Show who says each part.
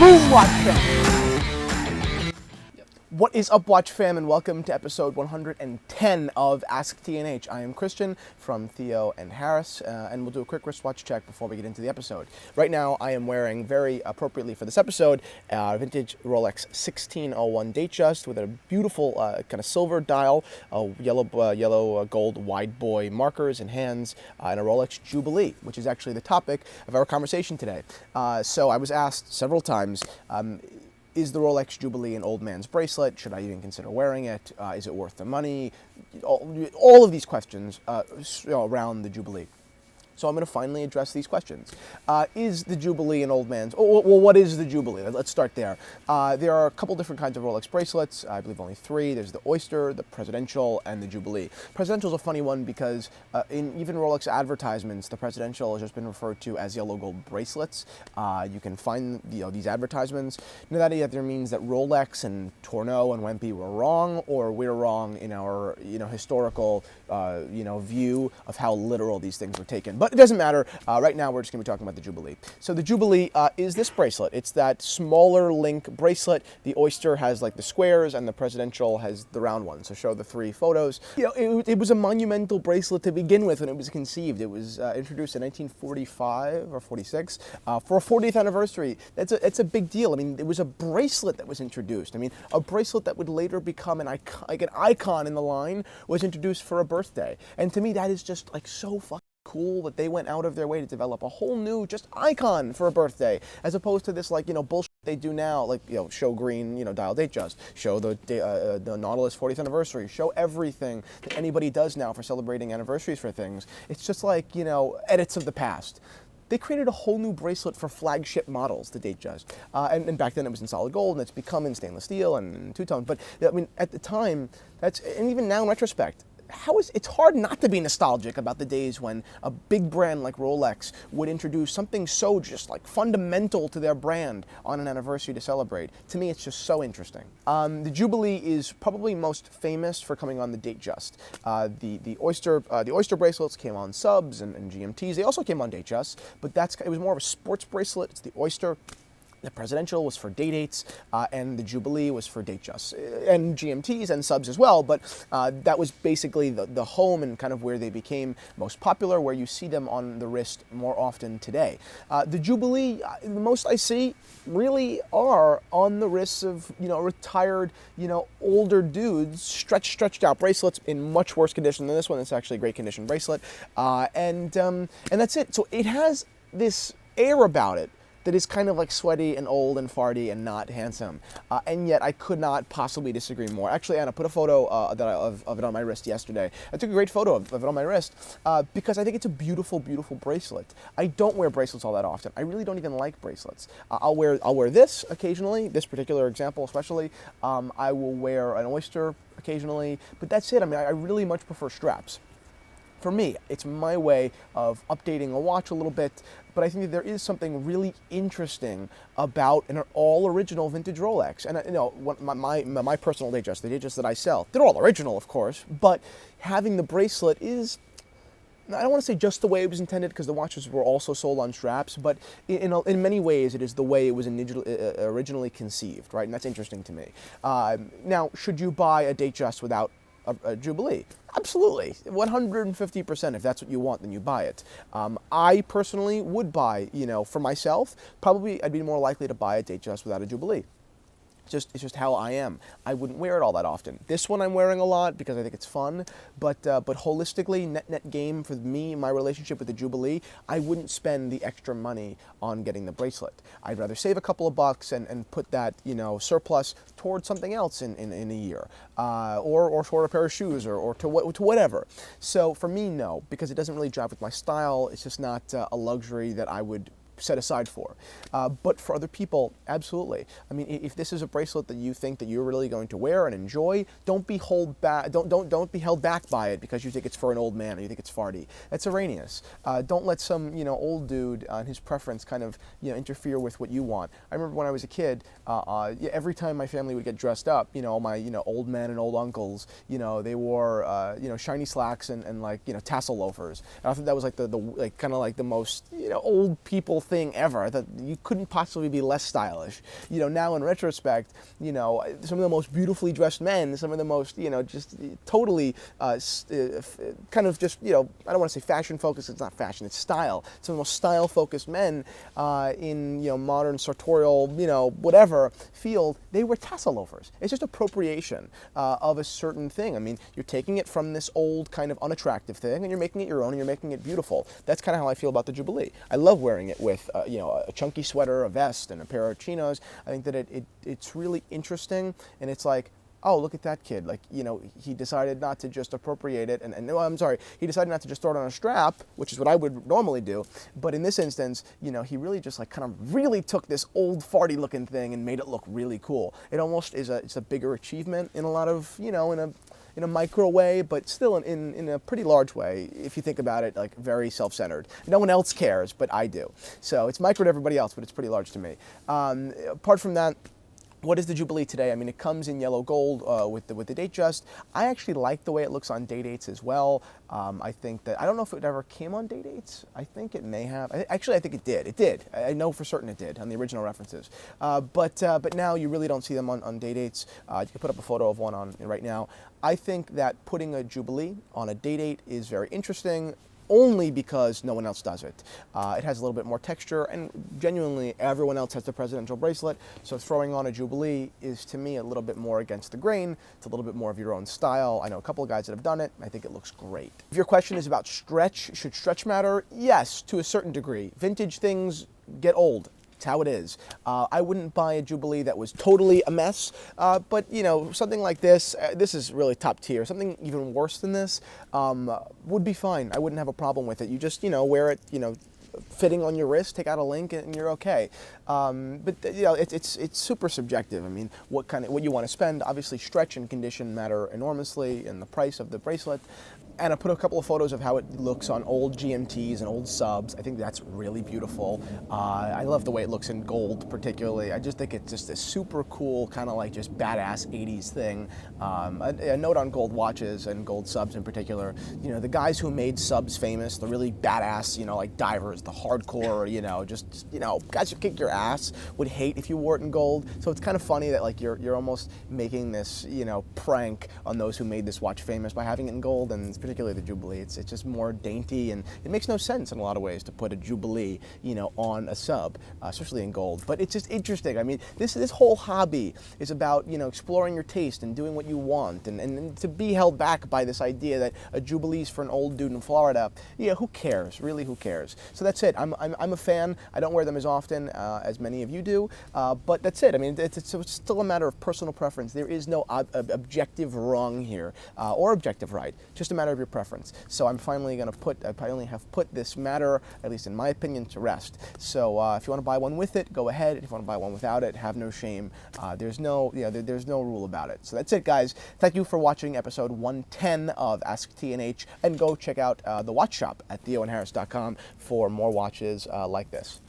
Speaker 1: Boom, Watch fam! What is up, Watch fam, and welcome to episode 110 of Ask TNH. I am Christian from Theo and Harris, and we'll do a quick wristwatch check before we get into the episode. Right now, I am wearing, very appropriately for this episode, vintage Rolex 1601 Datejust with a beautiful kind of silver dial, yellow gold wide boy markers and hands, and a Rolex Jubilee, which is actually the topic of our conversation today. So I was asked several times, is the Rolex Jubilee an old man's bracelet? Should I even consider wearing it? Is it worth the money? All of these questions around the Jubilee. So I'm going to finally address these questions. Is the Jubilee an old man's? Well, what is the Jubilee? Let's start there. There are a couple different kinds of Rolex bracelets. I believe only three. There's the Oyster, the Presidential, and the Jubilee. Presidential is a funny one because in even Rolex advertisements, the Presidential has just been referred to as yellow gold bracelets. You can find these advertisements. Now that either means that Rolex and Tourneau and Wempe were wrong, or we're wrong in our historical view of how literal these things were taken. But it doesn't matter. Right now, we're just going to be talking about the Jubilee. So the Jubilee is this bracelet. It's that smaller link bracelet. The Oyster has like the squares, and the Presidential has the round ones. So show the three photos. It was a monumental bracelet to begin with when it was conceived. It was introduced in 1945 or 46 for a 40th anniversary. It's a big deal. I mean, it was a bracelet that was introduced. I mean, a bracelet that would later become an icon in the line was introduced for a birthday. And to me, that is just like so fucking cool that they went out of their way to develop a whole new just icon for a birthday, as opposed to this bullshit they do now, show green dial Datejust, show the Nautilus 40th anniversary, show everything that anybody does now for celebrating anniversaries for things. It's just edits of the past. They created a whole new bracelet for flagship models, the Datejust. And back then it was in solid gold, and it's become in stainless steel and two-tone. But I mean, at the time, and even now in retrospect, it's hard not to be nostalgic about the days when a big brand like Rolex would introduce something so just fundamental to their brand on an anniversary to celebrate. To me, it's just so interesting. The Jubilee is probably most famous for coming on the Datejust. The Oyster bracelets came on subs and GMTs. They also came on Datejust, but it was more of a sports bracelet. It's the Oyster. The Presidential was for day-dates, and the Jubilee was for Datejust, and GMTs and subs as well, but that was basically the home and kind of where they became most popular, where you see them on the wrist more often today. The Jubilee, the most I see, really are on the wrists of, retired, older dudes, stretched out bracelets in much worse condition than this one. It's actually a great condition bracelet, and that's it. So it has this air about it that is kind of sweaty and old and farty and not handsome. And yet I could not possibly disagree more. Actually, Anna put a photo of it on my wrist yesterday. I took a great photo of it on my wrist because I think it's a beautiful, beautiful bracelet. I don't wear bracelets all that often. I really don't even like bracelets. I'll wear this occasionally, this particular example especially. I will wear an Oyster occasionally, but that's it. I mean, I really much prefer straps. For me, it's my way of updating a watch a little bit, but I think that there is something really interesting about an all-original vintage Rolex. And my personal Datejust, the Datejust that I sell, they're all original, of course, but having the bracelet is, I don't want to say just the way it was intended, because the watches were also sold on straps, but in many ways it is the way it was originally conceived, right? And that's interesting to me. Now, should you buy a Datejust without a Jubilee? Absolutely, 150%. If that's what you want, then you buy it. I personally would buy, for myself, probably I'd be more likely to buy a Datejust without a Jubilee. It's just how I am. I wouldn't wear it all that often. This one I'm wearing a lot because I think it's fun, but holistically, net game for me, my relationship with the Jubilee, I wouldn't spend the extra money on getting the bracelet. I'd rather save a couple of bucks and put that surplus towards something else in a year, or toward a pair of shoes, or to whatever. So for me, no, because it doesn't really jive with my style. It's just not a luxury that I would set aside for. But for other people, absolutely. I mean, if this is a bracelet that you think that you're really going to wear and enjoy, don't be held back by it because you think it's for an old man or you think it's farty. That's erroneous. Don't let some old dude and his preference kind of interfere with what you want. I remember when I was a kid, every time my family would get dressed up, all my old men and old uncles, they wore shiny slacks and tassel loafers. And I thought that was the most old people thing ever, that you couldn't possibly be less stylish. Now in retrospect, some of the most beautifully dressed men, some of the most, just totally kind of just, I don't want to say fashion focused, it's not fashion, it's style. Some of the most style focused men in, modern sartorial, whatever field, they wear tassel loafers. It's just appropriation of a certain thing. I mean, you're taking it from this old kind of unattractive thing and you're making it your own and you're making it beautiful. That's kind of how I feel about the Jubilee. I love wearing it with, a chunky sweater, a vest, and a pair of chinos. I think that it's really interesting, and it's like, oh, look at that kid. Like, he decided not to just appropriate it, and no, I'm sorry, he decided not to just throw it on a strap, which is what I would normally do, but in this instance, he really just like kind of really took this old farty looking thing and made it look really cool. It almost is it's a bigger achievement in a lot of, in a micro way, but still in a pretty large way, if you think about it, like very self-centered. No one else cares, but I do. So it's micro to everybody else, but it's pretty large to me. Apart from that, what is the Jubilee today? I mean, it comes in yellow gold with the date just. I actually like the way it looks on day dates as well. I think that, I don't know if it ever came on day dates. I think it may have. Actually, I think it did. It did. I know for certain it did on the original references. But now you really don't see them on day dates. You can put up a photo of one on right now. I think that putting a Jubilee on a day date is very interesting, only because no one else does it. It has a little bit more texture, and genuinely everyone else has the presidential bracelet, so throwing on a Jubilee is, to me, a little bit more against the grain. It's a little bit more of your own style. I know a couple of guys that have done it. I think it looks great. If your question is about stretch, should stretch matter? Yes, to a certain degree. Vintage things get old. It's how it is. I wouldn't buy a Jubilee that was totally a mess, but something like this, this is really top tier. Something even worse than this would be fine. I wouldn't have a problem with it. You just, wear it, fitting on your wrist, take out a link, and you're okay. But it's super subjective. I mean, what you want to spend. Obviously, stretch and condition matter enormously, and the price of the bracelet. And I put a couple of photos of how it looks on old GMTs and old subs. I think that's really beautiful. I love the way it looks in gold, particularly. I just think it's just a super cool, kind of like just badass 80s thing. A note on gold watches and gold subs in particular. The guys who made subs famous, the really badass, like divers, the hardcore, guys who kick your ass would hate if you wore it in gold. So it's kind of funny that like you're almost making this, prank on those who made this watch famous by having it in gold, and particularly the Jubilee. It's just more dainty, and it makes no sense in a lot of ways to put a Jubilee, on a sub, especially in gold. But it's just interesting. I mean, this whole hobby is about, exploring your taste and doing what you want, and to be held back by this idea that a Jubilee's for an old dude in Florida, who cares? Really, who cares? So that's it. I'm a fan. I don't wear them as often as many of you do, but that's it. I mean, it's still a matter of personal preference. There is no objective wrong here, or objective right. Just a matter of your preference. So I'm finally going to I finally have put this matter, at least in my opinion, to rest. So if you want to buy one with it, go ahead. If you want to buy one without it, have no shame. There's no rule about it. So that's it, guys. Thank you for watching episode 110 of Ask T&H, and go check out the watch shop at theoandharris.com for more watches like this.